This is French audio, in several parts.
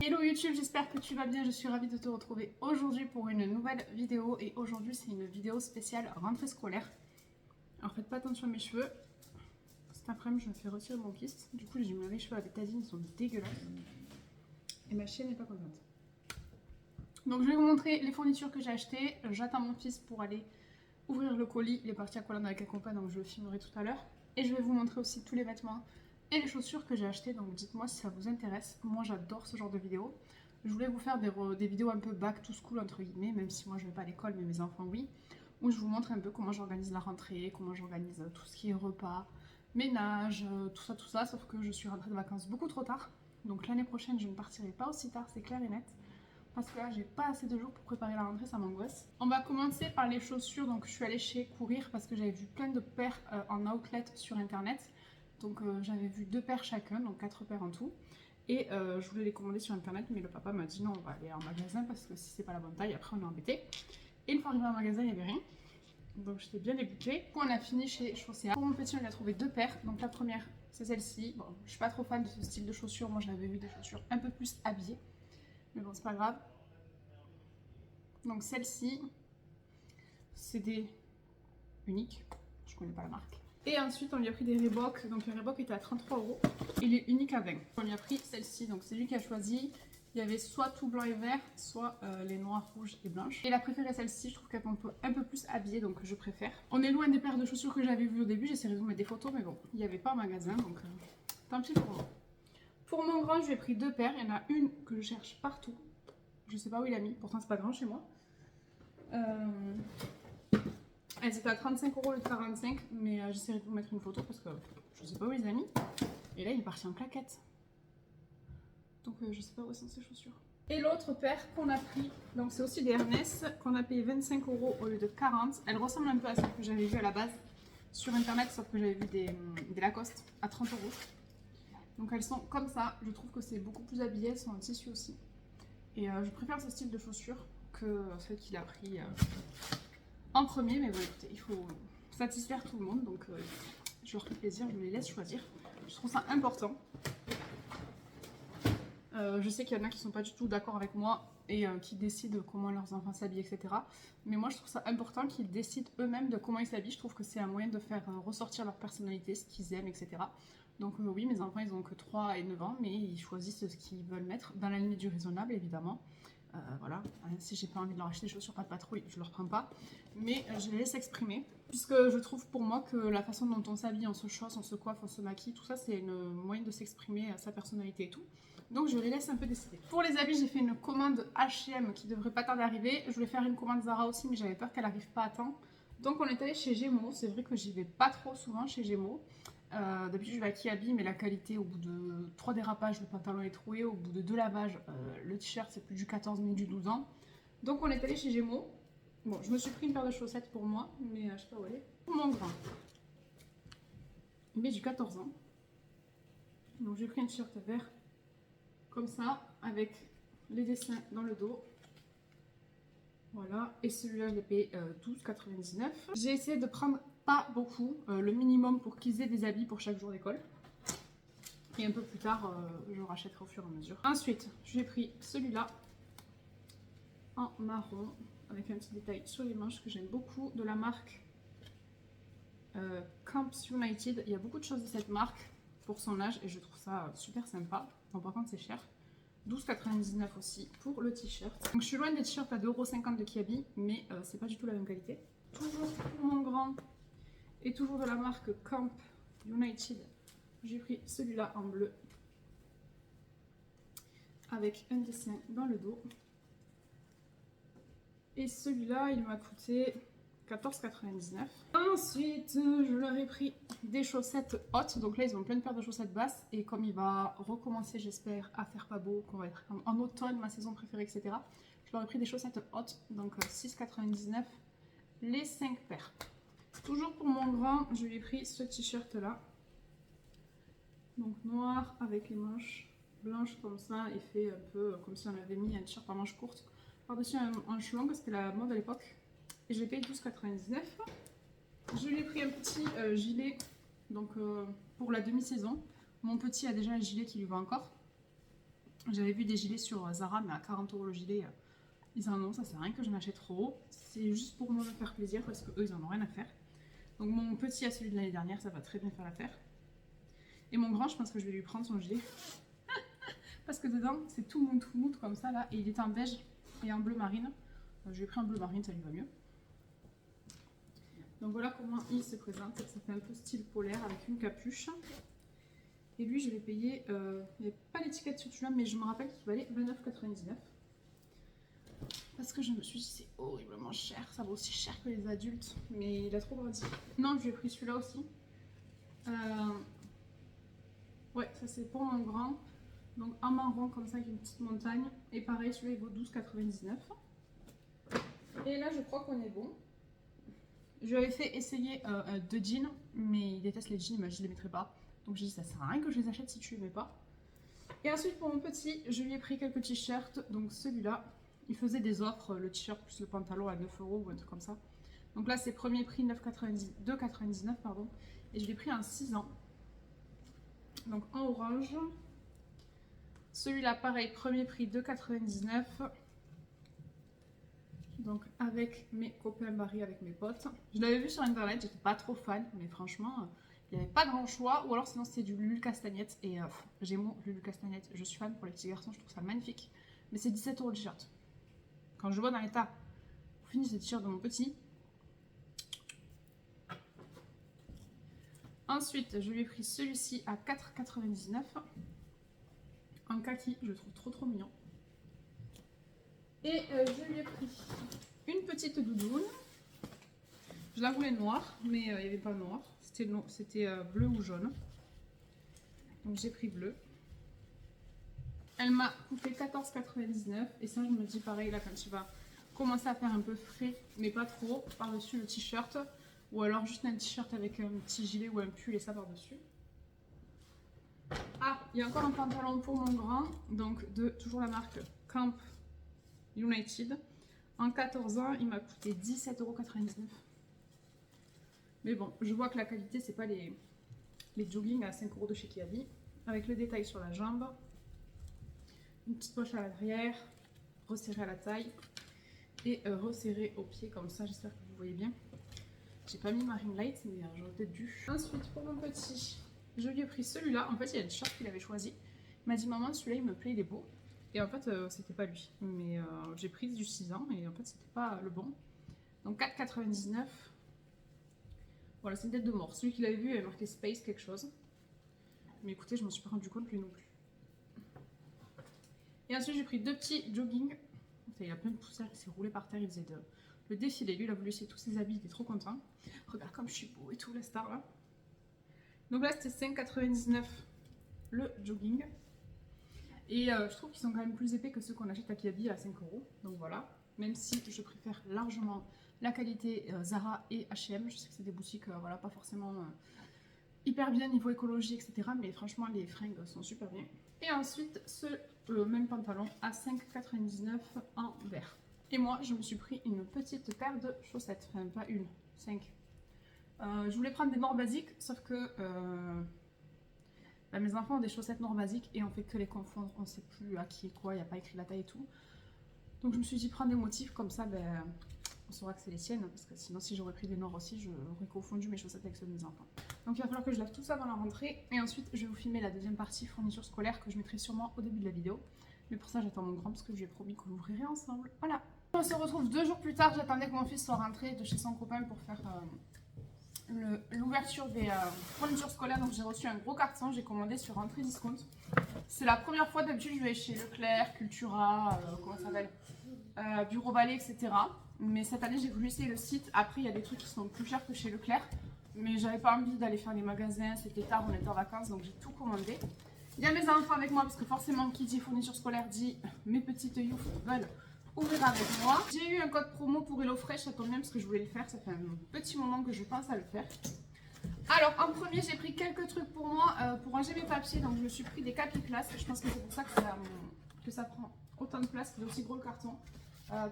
Hello YouTube, j'espère que tu vas bien, je suis ravie de te retrouver aujourd'hui pour une nouvelle vidéo et aujourd'hui c'est une vidéo spéciale rentrée scolaire. Alors faites pas attention à mes cheveux, cet après-midi je me fais retirer mon kyste, du coup j'ai dû me laver les cheveux à bétadine, ils sont dégueulasses et ma chienne n'est pas contente. Donc je vais vous montrer les fournitures que j'ai achetées, j'attends mon fils pour aller ouvrir le colis, il est parti à Colonne avec un copain donc je le filmerai tout à l'heure et je vais vous montrer aussi tous les vêtements et les chaussures que j'ai achetées, donc dites-moi si ça vous intéresse. Moi j'adore ce genre de vidéos. Je voulais vous faire des vidéos un peu back to school entre guillemets, même si moi je vais pas à l'école mais mes enfants oui, où je vous montre un peu comment j'organise la rentrée, comment j'organise tout ce qui est repas, ménage, tout ça, sauf que je suis rentrée de vacances beaucoup trop tard. Donc l'année prochaine je ne partirai pas aussi tard, c'est clair et net. Parce que là j'ai pas assez de jours pour préparer la rentrée, ça m'angoisse. On va commencer par les chaussures, donc je suis allée chez Courir parce que j'avais vu plein de paires en outlet sur internet. Donc j'avais vu 2 paires chacun, donc 4 paires en tout. Et je voulais les commander sur internet, mais le papa m'a dit non, on va aller en magasin parce que si c'est pas la bonne taille, après on est embêté. Et une fois arrivé en magasin, il n'y avait rien. Donc j'étais bien dégoûtée. On a fini chez Chaussea. Pour mon petit, on a trouvé 2 paires. Donc la première, c'est celle-ci. Bon, je suis pas trop fan de ce style de chaussures. Moi, j'avais vu des chaussures un peu plus habillées. Mais bon, c'est pas grave. Donc celle-ci, c'est des uniques. Je connais pas la marque. Et ensuite, on lui a pris des Reebok. Donc le Reebok était à 33 €. Il est unique à 20. On lui a pris celle-ci. Donc c'est lui qui a choisi. Il y avait soit tout blanc et vert, soit les noirs, rouges et blanches. Et il a préféré celle-ci. Je trouve qu'elle est un peu plus habillée, donc je préfère. On est loin des paires de chaussures que j'avais vues au début. J'essaierai de vous mettre des photos, mais bon, il n'y avait pas en magasin. Donc tant pis pour moi. Pour mon grand, je lui ai pris 2 paires. Il y en a une que je cherche partout. Je sais pas où il a mis. Pourtant, c'est pas grand chez moi. Elles étaient à 35 € le 45, mais j'essaierai de vous mettre une photo parce que je sais pas où il les a mis. Et là, il est parti en claquette. Donc je sais pas où sont ces chaussures. Et l'autre paire qu'on a pris, donc c'est aussi des Ernest, qu'on a payé 25 € au lieu de 40. Elle ressemble un peu à celle que j'avais vue à la base sur internet, sauf que j'avais vu des Lacoste à 30 €. Donc elles sont comme ça. Je trouve que c'est beaucoup plus habillé, elles sont en tissu aussi. Et je préfère ce style de chaussures que celle qu'il a pris en premier, mais bon écoutez, il faut satisfaire tout le monde, donc je leur fais plaisir, je les laisse choisir. Je trouve ça important. Je sais qu'il y en a qui sont pas du tout d'accord avec moi et qui décident comment leurs enfants s'habillent, etc. Mais moi je trouve ça important qu'ils décident eux-mêmes de comment ils s'habillent. Je trouve que c'est un moyen de faire ressortir leur personnalité, ce qu'ils aiment, etc. Donc oui, mes enfants ils ont que 3 et 9 ans, mais ils choisissent ce qu'ils veulent mettre, dans la limite du raisonnable évidemment. Voilà, si j'ai pas envie de leur acheter des chaussures pas de patrouille, je leur prends pas, mais je les laisse exprimer, puisque je trouve pour moi que la façon dont on s'habille, on se chausse, on se coiffe, on se maquille, tout ça c'est une moyen de s'exprimer sa personnalité et tout, donc je les laisse un peu décider. Pour les habits, j'ai fait une commande H&M qui devrait pas tarder d'arriver. Je voulais faire une commande Zara aussi, mais j'avais peur qu'elle arrive pas à temps, donc on est allé chez Gémeaux. C'est vrai que j'y vais pas trop souvent chez Gémeaux. D'habitude je vais à Kiabi, mais la qualité au bout de 3 dérapages le pantalon est troué, au bout de 2 lavages le t-shirt c'est plus du 14 ni du 12 ans. Donc on est allé chez Gémeaux. Bon, je me suis pris une paire de chaussettes pour moi, mais je sais pas où elle est. Pour mon grand, il met du 14 ans. Donc j'ai pris un t-shirt vert comme ça, avec les dessins dans le dos. Voilà, et celui-là je l'ai payé 12,99 €. J'ai essayé de prendre pas beaucoup, le minimum pour qu'ils aient des habits pour chaque jour d'école. Et un peu plus tard, je rachèterai au fur et à mesure. Ensuite, j'ai pris celui-là en marron, avec un petit détail sur les manches que j'aime beaucoup, de la marque Camps United. Il y a beaucoup de choses de cette marque pour son âge et je trouve ça super sympa. Bon, par contre, c'est cher. 12,99 € aussi pour le t-shirt. Donc je suis loin des t-shirts à 2,50 € de Kiabi, mais c'est pas du tout la même qualité. Toujours pour mon grand et toujours de la marque Camp United, j'ai pris celui-là en bleu avec un dessin dans le dos. Et celui-là, il m'a coûté 14,99 €. Ensuite, je leur ai pris des chaussettes hautes. Donc là, ils ont plein de paires de chaussettes basses. Et comme il va recommencer, j'espère, à faire pas beau, qu'on va être en automne, ma saison préférée, etc. Je leur ai pris des chaussettes hautes. Donc 6,99 € les 5 paires. Toujours pour mon grand, je lui ai pris ce t-shirt là. Donc noir avec les manches blanches comme ça. Il fait un peu comme si on avait mis un t-shirt en manches courtes par-dessus un manche longue. C'était la mode à l'époque. Et j'ai payé 12,99 €. Je lui ai pris un petit gilet donc, pour la demi-saison. Mon petit a déjà un gilet qui lui va encore. J'avais vu des gilets sur Zara, mais à 40 € le gilet, ils en ont, ça sert à rien que je m'achète trop. C'est juste pour moi me faire plaisir parce qu'eux, ils en ont rien à faire. Donc mon petit a celui de l'année dernière, ça va très bien faire l'affaire. Et mon grand, je pense que je vais lui prendre son gilet. Parce que dedans, c'est tout mou comme ça là. Et il est en beige et en bleu marine. Je lui ai pris un bleu marine, ça lui va mieux. Donc voilà comment il se présente. Ça fait un peu style polaire avec une capuche. Et lui, je l'ai payé, il n'y avait pas l'étiquette sur celui-là, mais je me rappelle qu'il valait 29,99 €. Parce que je me suis dit, c'est horriblement cher. Ça vaut aussi cher que les adultes. Mais il a trop grandi. Non, je lui ai pris celui-là aussi. Ouais, ça c'est pour mon grand. Donc un marron comme ça avec une petite montagne. Et pareil, celui-là il vaut 12,99 €. Et là, je crois qu'on est bon. Je lui avais fait essayer 2 jeans, mais il déteste les jeans, il m'a dit je les mettrai pas. Donc j'ai dit ça sert à rien que je les achète si tu les mets pas. Et ensuite pour mon petit, je lui ai pris quelques t-shirts. Donc celui-là, il faisait des offres, le t-shirt plus le pantalon à 9 € ou un truc comme ça. Donc là c'est premier prix 2,99 €, pardon. Et je l'ai pris en 6 ans. Donc en orange. Celui-là pareil, premier prix 2,99 €. Donc avec mes copains Barry, avec mes potes. Je l'avais vu sur internet, j'étais pas trop fan, mais franchement, il n'y avait pas grand choix. Ou alors sinon c'était du Lulu Castagnette. Et j'ai mon Lulu Castagnette, je suis fan pour les petits garçons, je trouve ça magnifique. Mais c'est 17 € le t-shirt. Quand je vois dans l'état, on finit ce t-shirt de mon petit. Ensuite, je lui ai pris celui-ci à 4,99 €. En kaki, je le trouve trop mignon. Et je lui ai pris une petite doudoune. Je la voulais noire, mais il n'y avait pas noir. C'était bleu ou jaune. Donc j'ai pris bleu. Elle m'a coûté 14,99 €. Et ça, je me dis pareil, là, quand tu vas commencer à faire un peu frais, mais pas trop, par-dessus le t-shirt. Ou alors juste un t-shirt avec un petit gilet ou un pull et ça par-dessus. Ah, il y a encore un pantalon pour mon grand. Donc de toujours la marque Camp United. En 14 ans, il m'a coûté 17,99 €. Mais bon, je vois que la qualité, c'est pas les joggings à 5 € de chez Kiabi. Avec le détail sur la jambe. Une petite poche à l'arrière. Resserré à la taille. Et resserré au pied comme ça, j'espère que vous voyez bien. J'ai pas mis ma ring light, mais j'aurais peut-être dû. Ensuite, pour mon petit, je lui ai pris celui-là. En fait, il y a le t-shirt qu'il avait choisi. Il m'a dit, maman, celui-là, il me plaît, il est beau. Et en fait, c'était pas lui. Mais j'ai pris du 6 ans et en fait, c'était pas le bon. Donc 4,99 €. Voilà, c'est une tête de mort. Celui qu'il avait vu, il avait marqué Space quelque chose. Mais écoutez, je m'en suis pas rendu compte lui non plus. Et ensuite, j'ai pris 2 petits jogging. Il y a plein de poussière qui s'est roulé par terre. Il faisait le défilé. Lui, il a voulu essayer tous ses habits. Il était trop content. Regarde comme je suis beau et tout, la star là. Donc là, c'était 5,99 € le jogging. Et je trouve qu'ils sont quand même plus épais que ceux qu'on achète à Kiabi à 5 €. Donc voilà. Même si je préfère largement la qualité Zara et H&M. Je sais que c'est des boutiques voilà, pas forcément hyper bien niveau écologie, etc. Mais franchement, les fringues sont super bien. Et ensuite, ce même pantalon à 5,99 € en vert. Et moi, je me suis pris une petite paire de chaussettes. Enfin, pas une, 5. Je voulais prendre des noirs basiques, sauf que mes enfants ont des chaussettes noirs basiques et on fait que les confondre. On ne sait plus à qui est quoi, il n'y a pas écrit la taille et tout. Donc je me suis dit, prends des motifs, comme ça, on saura que c'est les siennes. Parce que sinon, si j'aurais pris des noirs aussi, j'aurais confondu mes chaussettes avec ceux de mes enfants. Donc il va falloir que je lave tout ça avant la rentrée. Et ensuite, je vais vous filmer la deuxième partie fourniture scolaire que je mettrai sûrement au début de la vidéo. Mais pour ça, j'attends mon grand parce que je lui ai promis qu'on l'ouvrirait ensemble. Voilà. On se retrouve 2 jours plus tard. J'attendais que mon fils soit rentré de chez son copain pour faire l'ouverture des fournitures scolaires. Donc j'ai reçu un gros carton. J'ai commandé sur Entrée Discount. C'est la première fois, d'habitude je vais chez Leclerc, Cultura, comment ça s'appelle, Bureau Ballet, etc. Mais cette année j'ai voulu essayer le site. Après il y a des trucs qui sont plus chers que chez Leclerc. Mais j'avais pas envie d'aller faire des magasins, c'était tard, on était en vacances, donc j'ai tout commandé. Il y a mes enfants avec moi parce que forcément qui dit fourniture scolaire dit mes petites youth veulent ouvrir avec moi. J'ai eu un code promo pour HelloFresh, ça tombe bien parce que je voulais le faire, ça fait un petit moment que je pense à le faire. Alors en premier j'ai pris quelques trucs pour moi, pour ranger mes papiers, donc je me suis pris des papiers classe, je pense que c'est pour ça que ça prend autant de place, qu'il est aussi gros le carton.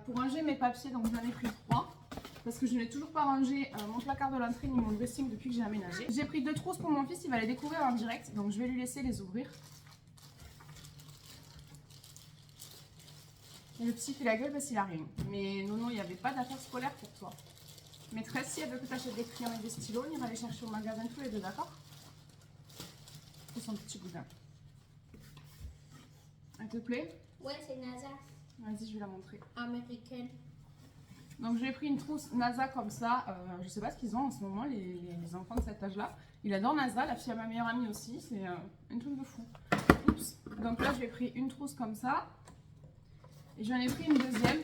Pour ranger mes papiers, donc j'en ai pris 3. Parce que je n'ai toujours pas rangé mon placard de l'entrée ni mon dressing depuis que j'ai aménagé. J'ai pris 2 trousses pour mon fils, il va les découvrir en direct, donc je vais lui laisser les ouvrir. Et le petit fait la gueule parce qu'il a rien. Mais non, il n'y avait pas d'affaires scolaires pour toi. Maîtresse, si elle veut que tu achètes des crayons et des stylos, on ira les chercher au magasin tous les deux, d'accord? Pour son petit boudin. Elle te plaît? Ouais, c'est NASA. Vas-y, je vais la montrer. Américaine. Donc je lui ai pris une trousse NASA comme ça. Je sais pas ce qu'ils ont en ce moment, les enfants de cet âge-là. Il adore NASA, la fille à ma meilleure amie aussi. C'est un truc de fou. Oups. Donc là, je lui ai pris une trousse comme ça. Et j'en ai pris une deuxième.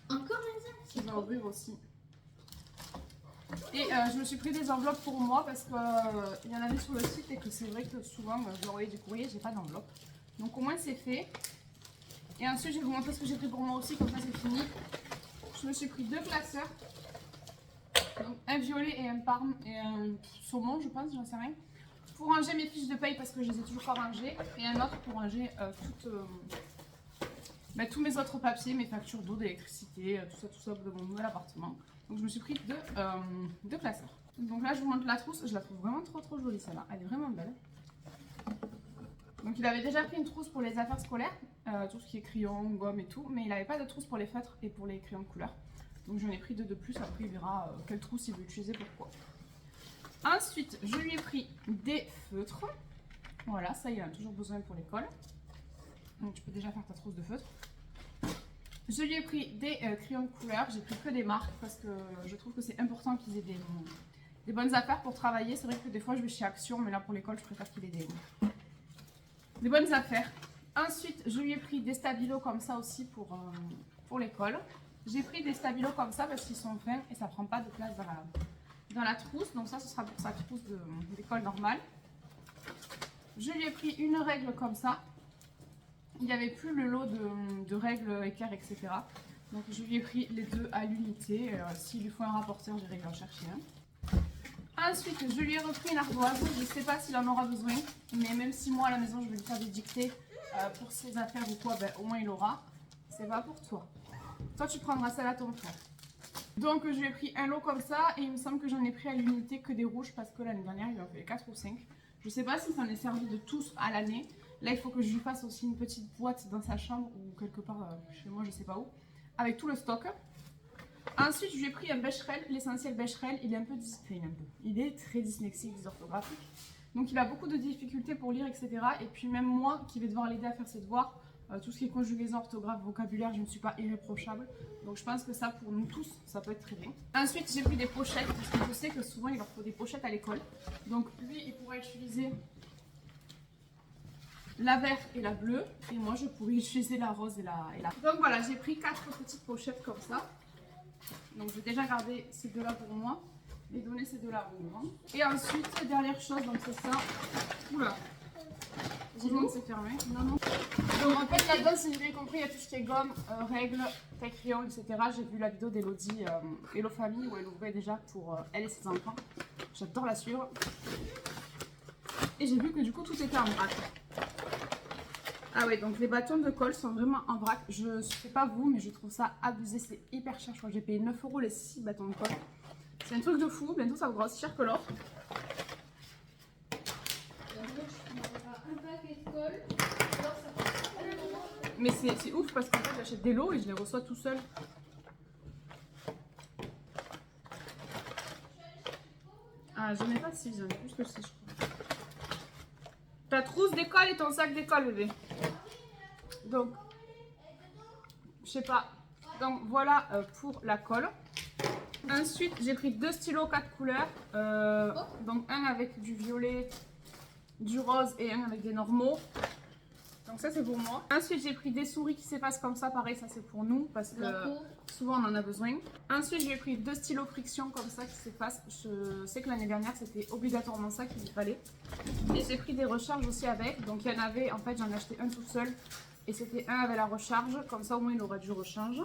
Encore NASA? Je vais ouvrir aussi. Et je me suis pris des enveloppes pour moi parce qu'il y en avait sur le site et que c'est vrai que souvent je dois envoyer du courrier, j'ai pas d'enveloppe. Donc au moins c'est fait. Et ensuite je vais vous montrer ce que j'ai pris pour moi aussi, comme ça c'est fini. Je me suis pris 2 classeurs. Donc un violet et un parme et un saumon je pense, j'en sais rien. Pour ranger mes fiches de paye parce que je les ai toujours pas rangées. Et un autre pour ranger tous mes autres papiers, mes factures d'eau, d'électricité, tout ça de mon nouvel appartement. Donc je me suis pris deux classeurs. Donc là je vous montre la trousse, je la trouve vraiment trop jolie celle-là, elle est vraiment belle. Donc il avait déjà pris une trousse pour les affaires scolaires, tout ce qui est crayon, gomme et tout, mais il n'avait pas de trousse pour les feutres et pour les crayons de couleur. Donc j'en ai pris 2 de plus, après il verra quelle trousse il veut utiliser, pourquoi. Ensuite je lui ai pris des feutres, voilà, ça il en a toujours besoin pour l'école. Donc tu peux déjà faire ta trousse de feutres. Je lui ai pris des crayons de couleur, j'ai pris que des marques parce que je trouve que c'est important qu'ils aient des bonnes affaires pour travailler. C'est vrai que des fois je vais chez Action, mais là pour l'école je préfère qu'il ait des bonnes affaires. Ensuite je lui ai pris des stabilos comme ça aussi pour l'école. J'ai pris des stabilos comme ça parce qu'ils sont fins et ça prend pas de place dans la trousse. Donc ça ce sera pour sa trousse d'école normale. Je lui ai pris une règle comme ça. Il n'y avait plus le lot de règles équerres, etc. Donc je lui ai pris les 2 à l'unité. S'il lui faut un rapporteur, j'irai en chercher un. Ensuite, je lui ai repris une ardoise. Je ne sais pas s'il en aura besoin. Mais même si moi, à la maison, je vais lui faire des dictées pour ses affaires ou quoi, ben, au moins il aura. C'est pas pour toi. Toi, tu prendras celle à ton frère. Donc je lui ai pris un lot comme ça. Et il me semble que j'en ai pris à l'unité que des rouges. Parce que l'année dernière, il en fait 4 ou 5. Je ne sais pas si ça en est servi de tous à l'année. Là, il faut que je lui fasse aussi une petite boîte dans sa chambre ou quelque part chez moi, je sais pas où, avec tout le stock. Ensuite, je lui ai pris un Becherel, l'essentiel Becherel. Il est il est très dyslexique, dysorthographique. Donc, il a beaucoup de difficultés pour lire, etc. Et puis, même moi qui vais devoir l'aider à faire ses devoirs, tout ce qui est conjugaison, orthographe, vocabulaire, je ne suis pas irréprochable. Donc, je pense que ça, pour nous tous, ça peut être très bien. Ensuite, j'ai pris des pochettes parce que je sais que souvent, il leur faut des pochettes à l'école. Donc, lui, il pourra utiliser la verte et la bleue, et moi je pourrais utiliser la rose et la... Donc voilà, j'ai pris 4 petites pochettes comme ça. Donc je vais déjà garder ces 2 là pour moi et donner ces 2 là au grand. Et ensuite, dernière chose, donc c'est ça. Oula, j'ai vu que c'est fermé. Non. Donc en fait là-dedans, si j'ai bien compris, il y a tout ce qui est gomme, règles, taille-crayon, etc. J'ai vu la vidéo d'Elodie, Hello Famille, où elle ouvrait déjà pour elle et ses enfants. J'adore la suivre. Et j'ai vu que du coup tout était en vrac. Ah ouais, donc les bâtons de colle sont vraiment en vrac. Je sais pas vous, mais je trouve ça abusé. C'est hyper cher. Je crois que j'ai payé 9 € les 6 bâtons de colle. C'est un truc de fou. Bientôt, ça vaudra aussi cher que l'or. Mais c'est ouf parce qu'en fait, j'achète des lots et je les reçois tout seul. Ah, je n'ai pas 6, j'en ai plus que 6, je crois. Ta trousse d'école et ton sac d'école, bébé. Donc, je sais pas. Donc voilà pour la colle. Ensuite, j'ai pris 2 stylos 4 couleurs. Donc un avec du violet, du rose et un avec des normaux. Donc ça c'est pour moi. Ensuite, j'ai pris des souris qui s'effacent comme ça. Pareil, ça c'est pour nous parce que souvent on en a besoin. Ensuite, j'ai pris 2 stylos friction comme ça qui s'effacent. Je sais que l'année dernière c'était obligatoirement ça qu'il fallait. Et j'ai pris des recharges aussi avec. Donc il y en avait, en fait j'en ai acheté un tout seul. Et c'était un avec la recharge, comme ça au moins il aura du rechange.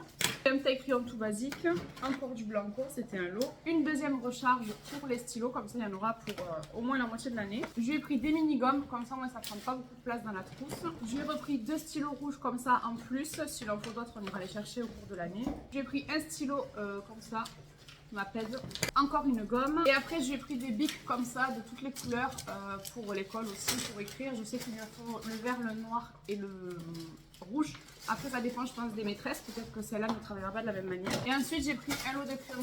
Un taille-crayon tout basique, encore du blanco, c'était un lot. Une deuxième recharge pour les stylos, comme ça il y en aura pour au moins la moitié de l'année. Je lui ai pris des mini-gommes, comme ça moi ça prend pas beaucoup de place dans la trousse. Je lui ai repris 2 stylos rouges comme ça en plus, s'il en faut d'autres on ira les chercher au cours de l'année. J'ai pris un stylo comme ça, ma pèse, encore une gomme. Et après j'ai pris des bics comme ça de toutes les couleurs pour l'école aussi, pour écrire. Je sais qu'il me faut le vert, le noir et rouge. Après ça dépend je pense des maîtresses, peut-être que celle-là ne travaillera pas de la même manière. Et ensuite j'ai pris un lot de crayons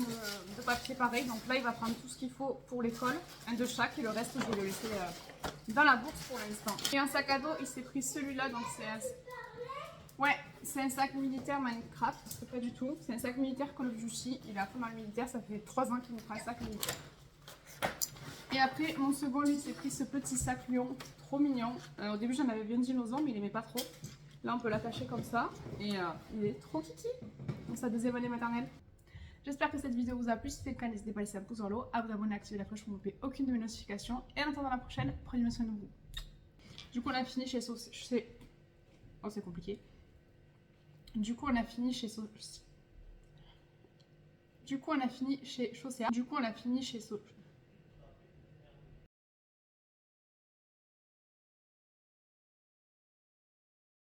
de papier pareil, donc là il va prendre tout ce qu'il faut pour l'école, un de chaque et le reste je vais le laisser dans la bourse pour l'instant. Et en sac à dos il s'est pris celui-là, donc c'est un... Ouais, c'est un sac militaire Minecraft, c'est pas du tout, c'est un sac militaire Call of Duty, il est à fond dans le militaire, ça fait 3 ans qu'il me prend un sac militaire. Et après mon second lui s'est pris ce petit sac lion, trop mignon. Au début j'en avais bien dinosaure mais il aimait pas trop. Là on peut l'attacher comme ça et il est trop kiki dans sa deuxième année maternelle. J'espère que cette vidéo vous a plu, si c'est le cas n'hésitez pas à laisser un pouce vers le haut, à vous abonner, à activer la cloche pour ne louper aucune de mes notifications. Et en attendant la prochaine, prenez soin de vous. Du coup on a fini chez Oh c'est compliqué. Du coup on a fini chez Chaussea.